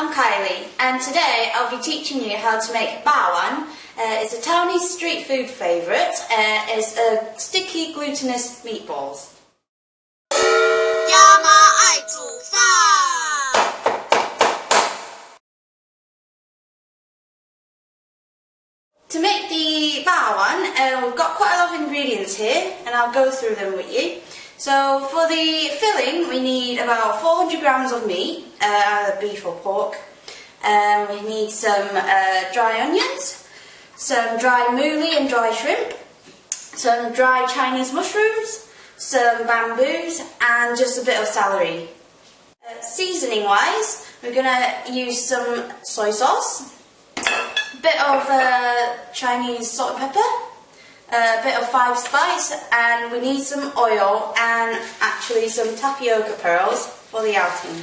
I'm Kylie, and today I'll be teaching you how to make Ba-Wan. It's a Taiwanese street food favourite. It's a sticky glutinous meatballs. To make the Ba-Wan, we've got quite a lot of ingredients here, and I'll go through them with you. So for the filling, we need about 400 grams of meat, either beef or pork. We need some dry onions, some dry mooli and dry shrimp, some dry Chinese mushrooms, some bamboos, and just a bit of celery. Seasoning wise, we're going to use some soy sauce, a bit of Chinese salt and pepper, a bit of 5 spice, and we need some oil and actually some tapioca pearls for the outing.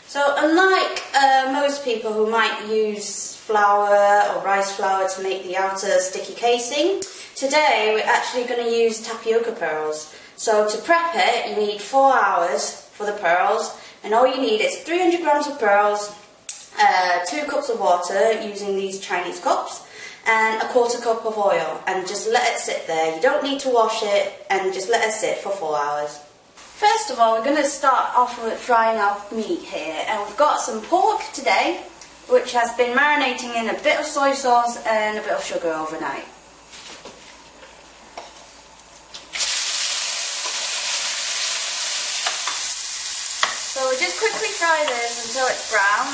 So unlike most people who might use flour or rice flour to make the outer sticky casing, today we're actually going to use tapioca pearls. So to prep it, you need 4 hours for the pearls, and all you need is 300 grams of pearls, 2 cups of water using these Chinese cups, and a 1/4 cup of oil, and just let it sit there. You don't need to wash it, and just let it sit for 4 hours. First of all, we're going to start off with frying our meat here, and we've got some pork today, which has been marinating in a bit of soy sauce and a bit of sugar overnight. So we'll just quickly fry this until it's brown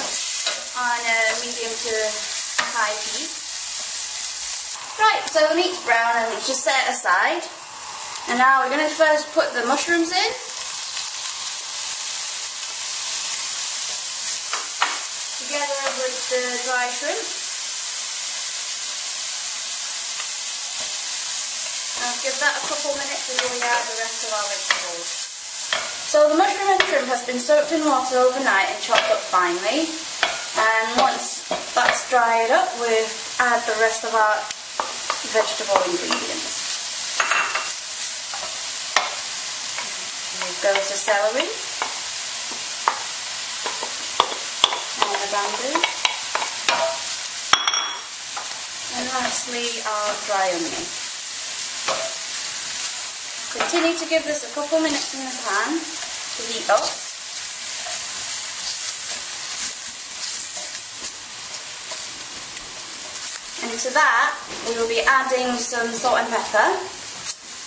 on a medium to high heat. Right, so the meat's brown and it's just set aside. And now we're going to first put the mushrooms in. Together with the dry shrimp. And give that a couple minutes until we add the rest of our vegetables. So the mushroom and shrimp has been soaked in water overnight and chopped up finely. And once that's dried up, we'll add the rest of our vegetable ingredients. Here goes the celery and the bamboo, and lastly our dry onion. Continue to give this a couple minutes in the pan to heat up. And to that, we will be adding some salt and pepper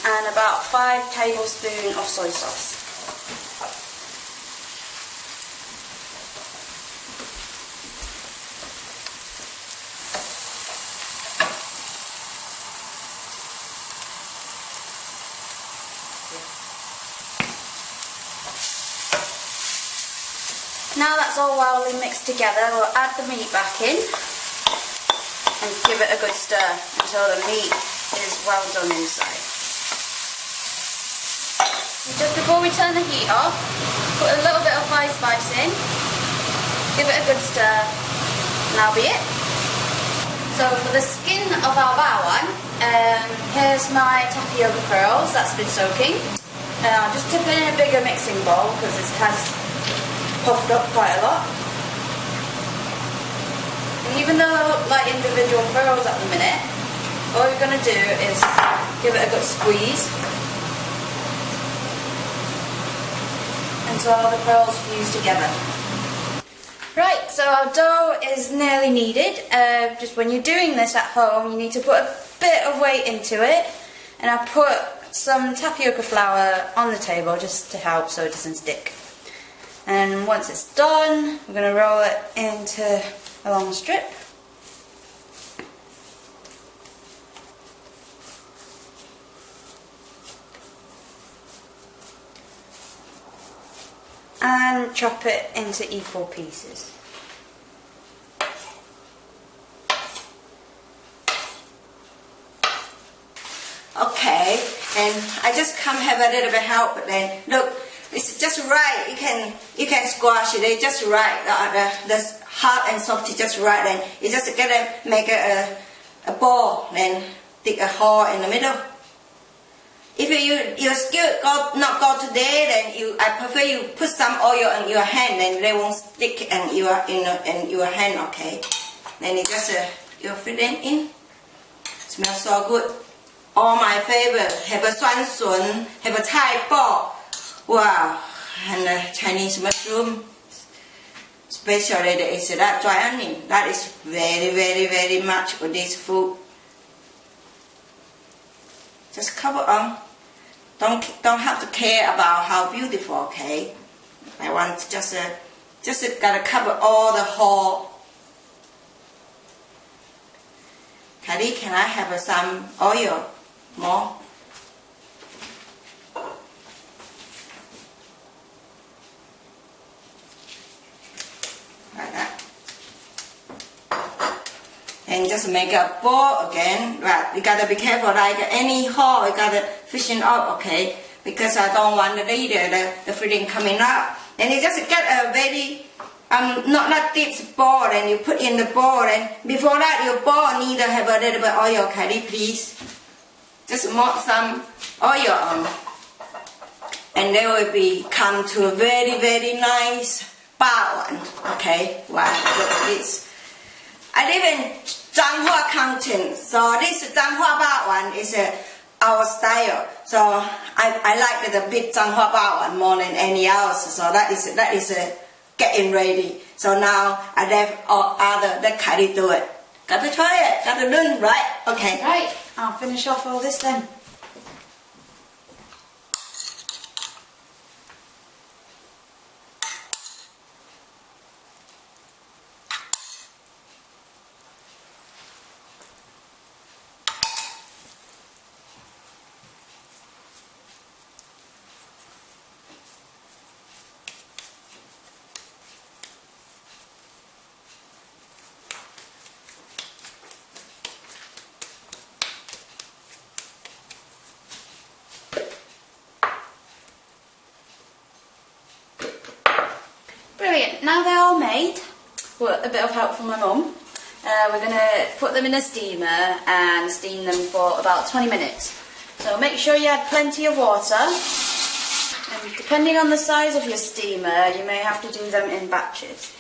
and about 5 tablespoons of soy sauce. Now that's all well mixed together, we'll add the meat back in and give it a good stir until the meat is well done inside. Just before we turn the heat off, put a little bit of 5 spice in, give it a good stir, and that'll be it. So for the skin of our Ba-Wan, here's my tapioca pearls that's been soaking. I'll just dip it in a bigger mixing bowl because it has puffed up quite a lot. And even though they look like individual pearls at the minute, all you're going to do is give it a good squeeze until all the pearls fuse together. Right, so our dough is nearly kneaded. Just when you're doing this at home, you need to put a bit of weight into it, and I put some tapioca flour on the table just to help so it doesn't stick. And once it's done, we're going to roll it into a long strip. And chop it into equal pieces. Okay, and I just come have a little bit help, but then look, it's just right. You can squash it. It's just right. The hard and soft is just right. And you just gotta make a ball, then dig a hole in the middle. If your skill not go today, then I prefer you put some oil on your hand, and they won't stick in your hand. Okay. Then you just you fill them in. Smells so good. All my favorite. Have a 酸笋, have a Thai ball. Wow. And the Chinese mushroom. Especially there is that dry onion. That is very, very, very much with this food. Just cover on. Don't have to care about how beautiful, okay? I want to just gotta cover all the hole. Kylie, can I have some oil? More? Like that. And just make a ball again. Right, you gotta be careful, like any hole, you gotta fishing out, okay? Because I don't want the filling coming up. And you just get a very not deep ball, and you put in the ball, and before that your ball need to have a little bit oil, Kylie, please. Just mop some oil on. And they will come to a very, very nice Ba-Wan. Okay, wow, look at this. I live in Changhua County, so this Changhua Ba-Wan is our style. So I like the big Changhua Ba-Wan more than any else. So that is getting ready. So now I let let Kylie do it. Got to try it. Got to learn, right? Okay. Right. I'll finish off all this then. Brilliant, now they're all made, with a bit of help from my mum, we're going to put them in a steamer and steam them for about 20 minutes. So make sure you add plenty of water, and depending on the size of your steamer, you may have to do them in batches.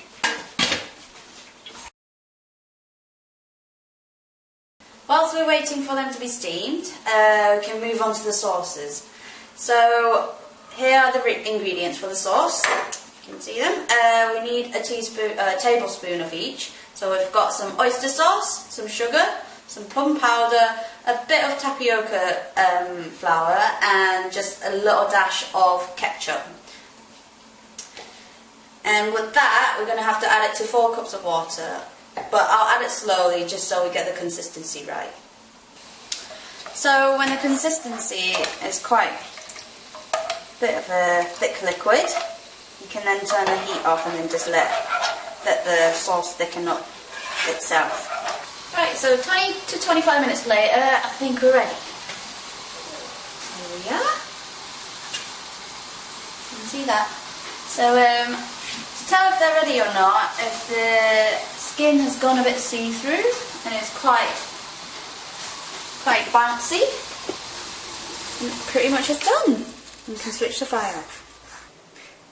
Whilst we're waiting for them to be steamed, we can move on to the sauces. So here are the ingredients for the sauce. You can see them. We need a tablespoon of each. So we've got some oyster sauce, some sugar, some plum powder, a bit of tapioca flour, and just a little dash of ketchup. And with that, we're going to have to add it to 4 cups of water. But I'll add it slowly just so we get the consistency right. So when the consistency is quite a bit of a thick liquid, you can then turn the heat off and then just let the sauce thicken up itself. Right, so 20 to 25 minutes later, I think we're ready. Here we are. You can see that. So to tell if they're ready or not, if the skin has gone a bit see-through and it's quite bouncy, pretty much it's done. You can switch the fire off.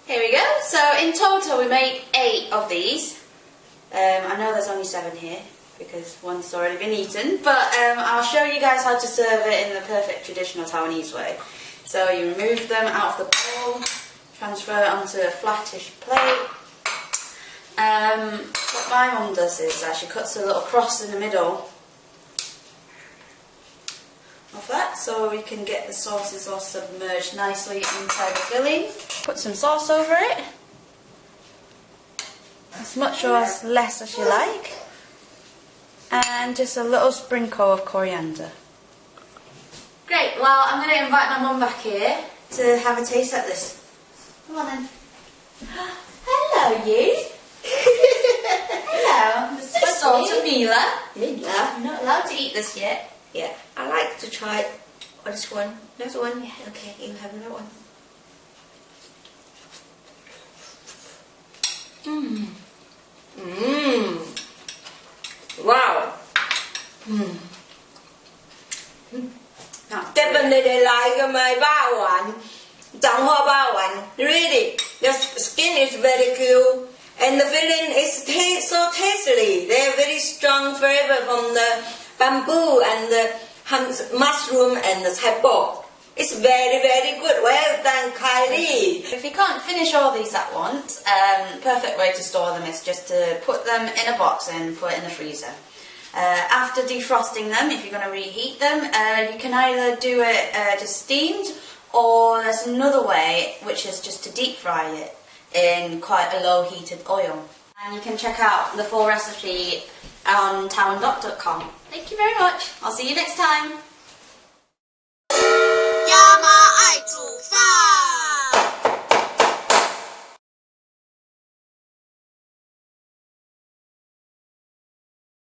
Here we go. So in total we made 8 of these. I know there's only 7 here because one's already been eaten, but I'll show you guys how to serve it in the perfect traditional Taiwanese way. So you remove them out of the bowl, transfer it onto a flattish plate. What my mum does is she cuts a little cross in the middle of that, so we can get the sauces all submerged nicely inside the filling. Put some sauce over it, as much or as less as you like, and just a little sprinkle of coriander. Great, well I'm going to invite my mum back here to have a taste at this. Come on then. Hello you! Hello, this is my daughter Mila. Mila, I'm not allowed to eat this yet. Yeah, I like to try this one. Another one? Yeah. Okay, you have another one. Mmm. Mmm. Wow. Mmm. Definitely like like my Ba-Wan, Changhua Ba-Wan. Really, the skin is very cool. And the filling is so tasty. They have very strong flavor from the bamboo and the mushroom and the tapioca. It's very, very good. Well done, Kylie. If you can't finish all these at once, perfect way to store them is just to put them in a box and put it in the freezer. After defrosting them, if you're going to reheat them, you can either do it just steamed, or there's another way, which is just to deep fry it in quite a low heated oil. And you can check out the full recipe on taiwandoc.com. Thank you very much. I'll see you next time.